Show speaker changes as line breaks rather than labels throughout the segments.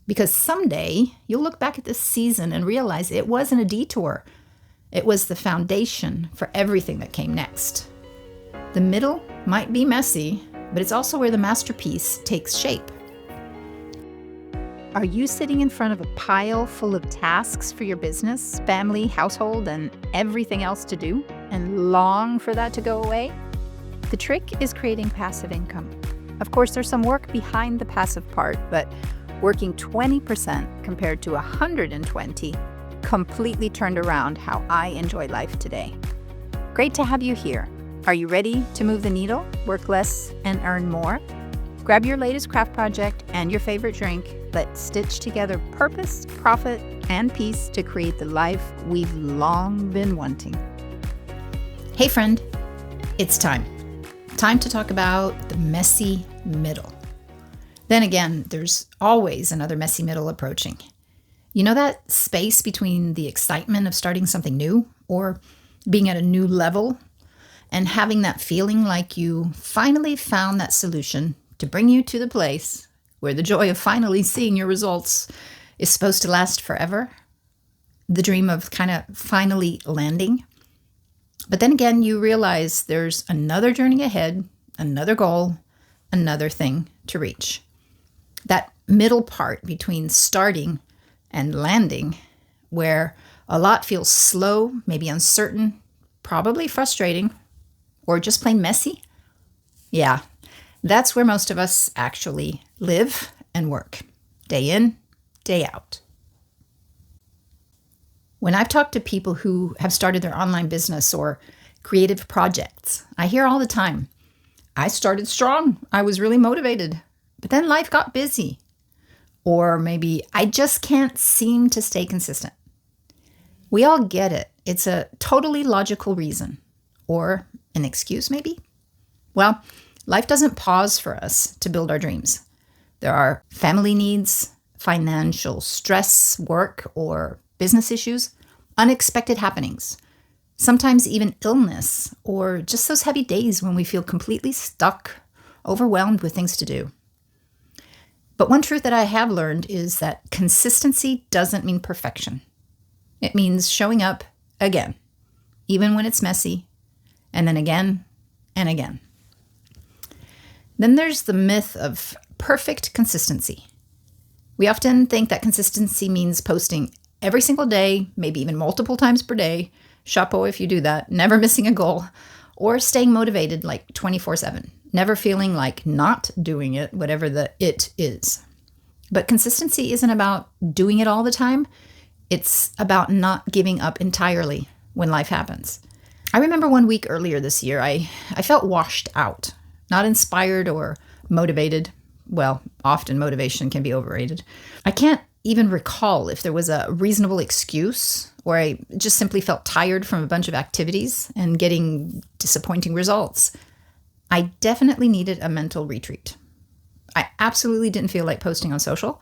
Because someday you'll look back at this season and realize it wasn't a detour. It was the foundation for everything that came next. The middle might be messy, but it's also where the masterpiece takes shape. Are you sitting in front of a pile full of tasks for your business, family, household, and everything else to do, and long for that to go away? The trick is creating passive income. Of course, there's some work behind the passive part, but working 20% compared to 120 completely turned around how I enjoy life today. Great to have you here. Are you ready to move the needle, work less, and earn more? Grab your latest craft project and your favorite drink. Let's stitch together purpose, profit, and peace to create the life we've long been wanting. Hey friend, it's time. Time to talk about the messy middle. Then again, there's always another messy middle approaching. You know that space between the excitement of starting something new or being at a new level and having that feeling like you finally found that solution to bring you to the place where the joy of finally seeing your results is supposed to last forever? The dream of kind of finally landing. But then again, you realize there's another journey ahead, another goal, another thing to reach. That middle part between starting and landing, where a lot feels slow, maybe uncertain, probably frustrating, or just plain messy. Yeah, that's where most of us actually live and work, day in, day out. When I've talked to people who have started their online business or creative projects, I hear all the time, I started strong, I was really motivated, but then life got busy. Or maybe I just can't seem to stay consistent. We all get it. It's a totally logical reason. Or an excuse, maybe? Well, life doesn't pause for us to build our dreams. There are family needs, financial stress, work, or business issues, unexpected happenings, sometimes even illness, or just those heavy days when we feel completely stuck, overwhelmed with things to do. But one truth that I have learned is that consistency doesn't mean perfection. It means showing up again, even when it's messy, and then again and again. Then there's the myth of perfect consistency. We often think that consistency means posting every single day, maybe even multiple times per day, chapeau if you do that, never missing a goal, or staying motivated like 24/7, never feeling like not doing it, whatever the it is. But consistency isn't about doing it all the time. It's about not giving up entirely when life happens. I remember one week earlier this year, I felt washed out, not inspired or motivated. Well, often motivation can be overrated. I can't even recall if there was a reasonable excuse or I just simply felt tired from a bunch of activities and getting disappointing results. I definitely needed a mental retreat. I absolutely didn't feel like posting on social,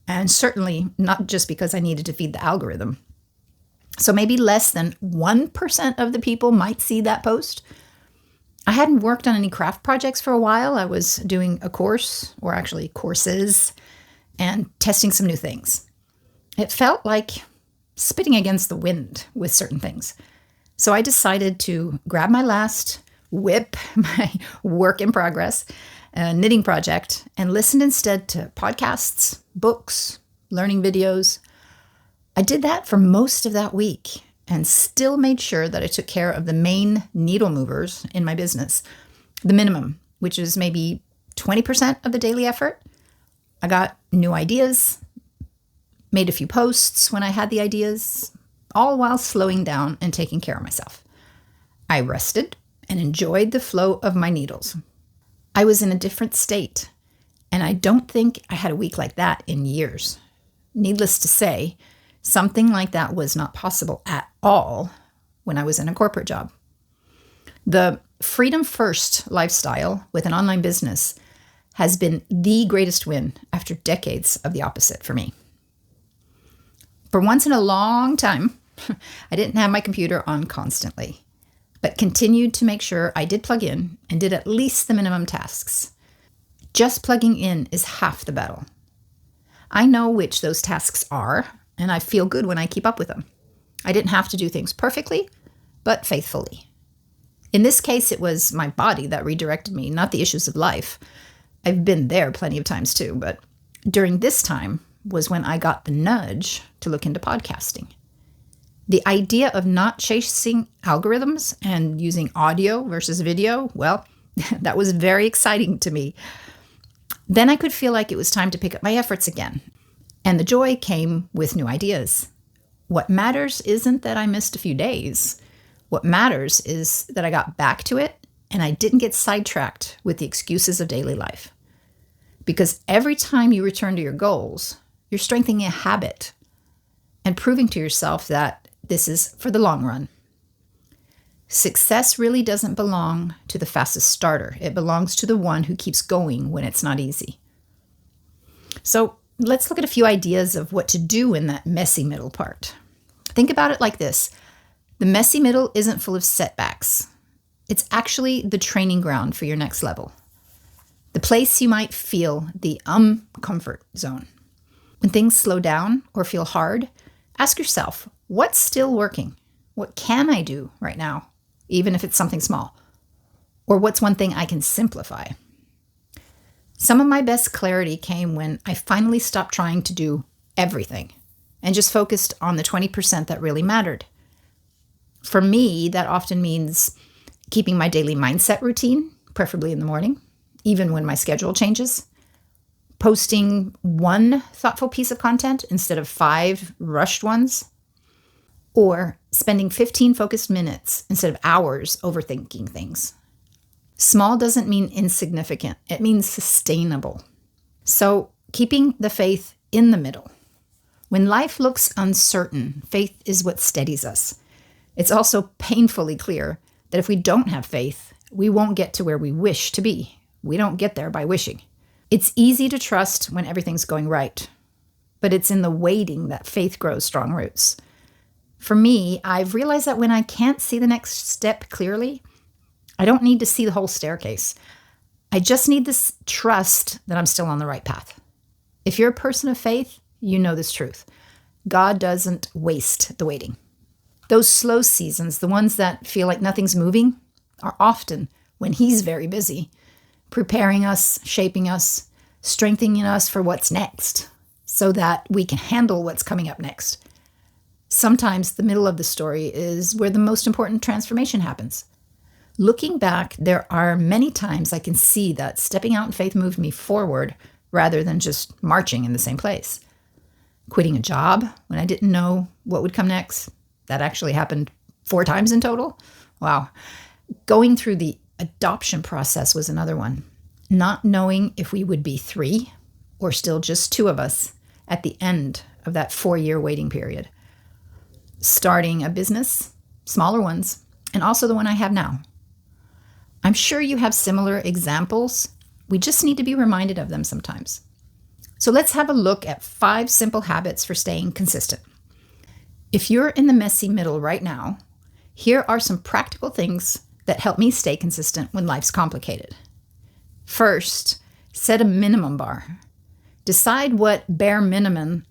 and certainly not just because I needed to feed the algorithm. So maybe less than 1% of the people might see that post. I hadn't worked on any craft projects for a while. I was doing a course, or actually courses, and testing some new things. It felt like spitting against the wind with certain things. So I decided to grab my last whip, my work in progress, knitting project, and listened instead to podcasts, books, learning videos. I did that for most of that week and still made sure that I took care of the main needle movers in my business, the minimum, which is maybe 20% of the daily effort. I got new ideas, made a few posts when I had the ideas, all while slowing down and taking care of myself. I rested and enjoyed the flow of my needles. I was in a different state, and I don't think I had a week like that in years. Needless to say, something like that was not possible at all when I was in a corporate job. The freedom first lifestyle with an online business has been the greatest win after decades of the opposite for me. For once in a long time, I didn't have my computer on constantly, but continued to make sure I did plug in and did at least the minimum tasks. Just plugging in is half the battle. I know which those tasks are, and I feel good when I keep up with them. I didn't have to do things perfectly, but faithfully. In this case, it was my body that redirected me, not the issues of life. I've been there plenty of times too, but during this time was when I got the nudge to look into podcasting. The idea of not chasing algorithms and using audio versus video, well, that was very exciting to me. Then I could feel like it was time to pick up my efforts again. And the joy came with new ideas. What matters isn't that I missed a few days. What matters is that I got back to it and I didn't get sidetracked with the excuses of daily life. Because every time you return to your goals, you're strengthening a habit and proving to yourself that this is for the long run. Success really doesn't belong to the fastest starter. It belongs to the one who keeps going when it's not easy. So let's look at a few ideas of what to do in that messy middle part. Think about it like this. The messy middle isn't full of setbacks. It's actually the training ground for your next level. The place you might feel the comfort zone. When things slow down or feel hard, ask yourself, what's still working? What can I do right now, even if it's something small? Or what's one thing I can simplify? Some of my best clarity came when I finally stopped trying to do everything and just focused on the 20% that really mattered. For me, that often means keeping my daily mindset routine, preferably in the morning, even when my schedule changes. Posting one thoughtful piece of content instead of 5 rushed ones. Or spending 15 focused minutes instead of hours overthinking things. Small doesn't mean insignificant. It means sustainable. So keeping the faith in the middle. When life looks uncertain, faith is what steadies us. It's also painfully clear that if we don't have faith, we won't get to where we wish to be. We don't get there by wishing. It's easy to trust when everything's going right, but it's in the waiting that faith grows strong roots. For me, I've realized that when I can't see the next step clearly, I don't need to see the whole staircase. I just need this trust that I'm still on the right path. If you're a person of faith, you know this truth. God doesn't waste the waiting. Those slow seasons, the ones that feel like nothing's moving, are often when He's very busy, preparing us, shaping us, strengthening us for what's next, so that we can handle what's coming up next. Sometimes the middle of the story is where the most important transformation happens. Looking back, there are many times I can see that stepping out in faith moved me forward rather than just marching in the same place. Quitting a job when I didn't know what would come next. That actually happened 4 times in total. Wow. Going through the adoption process was another one. Not knowing if we would be 3 or still just 2 of us at the end of that 4-year waiting period. Starting a business, smaller ones, and also the one I have now. I'm sure you have similar examples. We just need to be reminded of them sometimes. So let's have a look at 5 simple habits for staying consistent. If you're in the messy middle right now, here are some practical things that help me stay consistent when life's complicated. First, set a minimum bar. Decide what bare minimum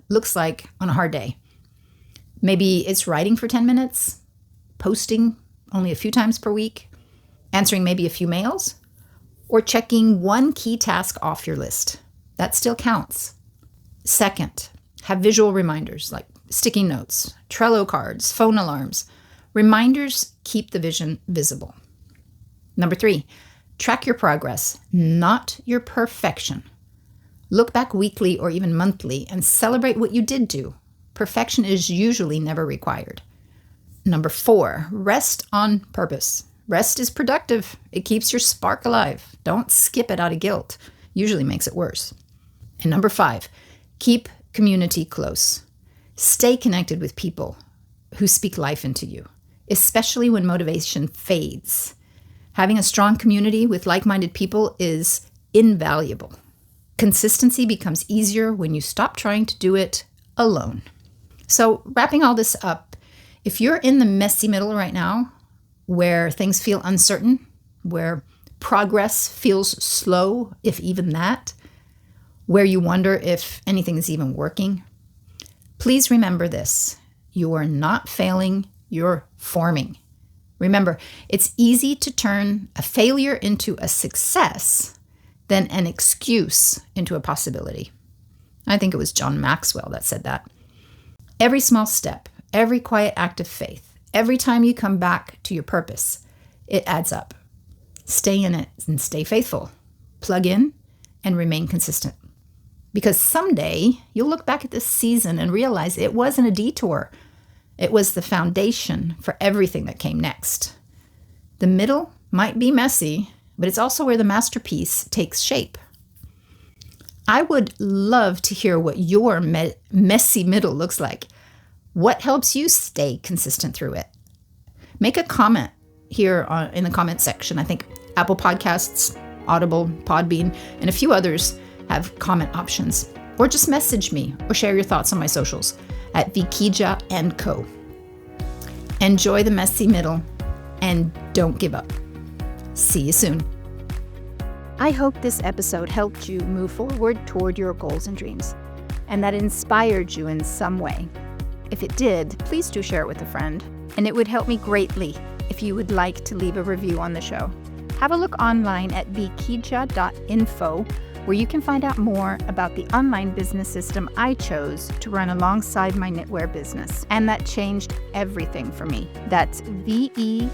looks like on a hard day. Maybe it's writing for 10 minutes, posting only a few times per week, answering maybe a few mails, or checking one key task off your list. That still counts. Second, have visual reminders like sticky notes, Trello cards, phone alarms. Reminders keep the vision visible. Number 3, track your progress, not your perfection. Look back weekly or even monthly and celebrate what you did do. Perfection is usually never required. Number 4, rest on purpose. Rest is productive. It keeps your spark alive. Don't skip it out of guilt. Usually makes it worse. And number 5, keep community close. Stay connected with people who speak life into you, especially when motivation fades. Having a strong community with like-minded people is invaluable. Consistency becomes easier when you stop trying to do it alone. So wrapping all this up, if you're in the messy middle right now, where things feel uncertain, where progress feels slow, if even that, where you wonder if anything is even working. Please remember this. You are not failing, you're forming. Remember, it's easy to turn a failure into a success than an excuse into a possibility. I think it was John Maxwell that said that. Every small step, every quiet act of faith, every time you come back to your purpose, it adds up. Stay in it and stay faithful. Plug in and remain consistent. Because someday you'll look back at this season and realize it wasn't a detour. It was the foundation for everything that came next. The middle might be messy, but it's also where the masterpiece takes shape. I would love to hear what your messy middle looks like. What helps you stay consistent through it? Make a comment here in the comment section. I think Apple Podcasts, Audible, Podbean, and a few others have comment options. Or just message me or share your thoughts on my socials at Vikija & Co. Enjoy the messy middle and don't give up. See you soon. I hope this episode helped you move forward toward your goals and dreams, and that inspired you in some way. If it did, please do share it with a friend, and it would help me greatly if you would like to leave a review on the show. Have a look online at vikija.info, where you can find out more about the online business system I chose to run alongside my knitwear business, and that changed everything for me. That's vikija.info.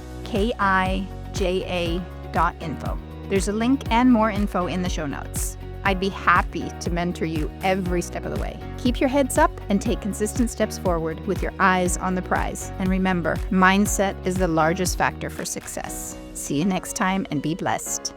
There's a link and more info in the show notes. I'd be happy to mentor you every step of the way. Keep your heads up and take consistent steps forward with your eyes on the prize. And remember, mindset is the largest factor for success. See you next time and be blessed.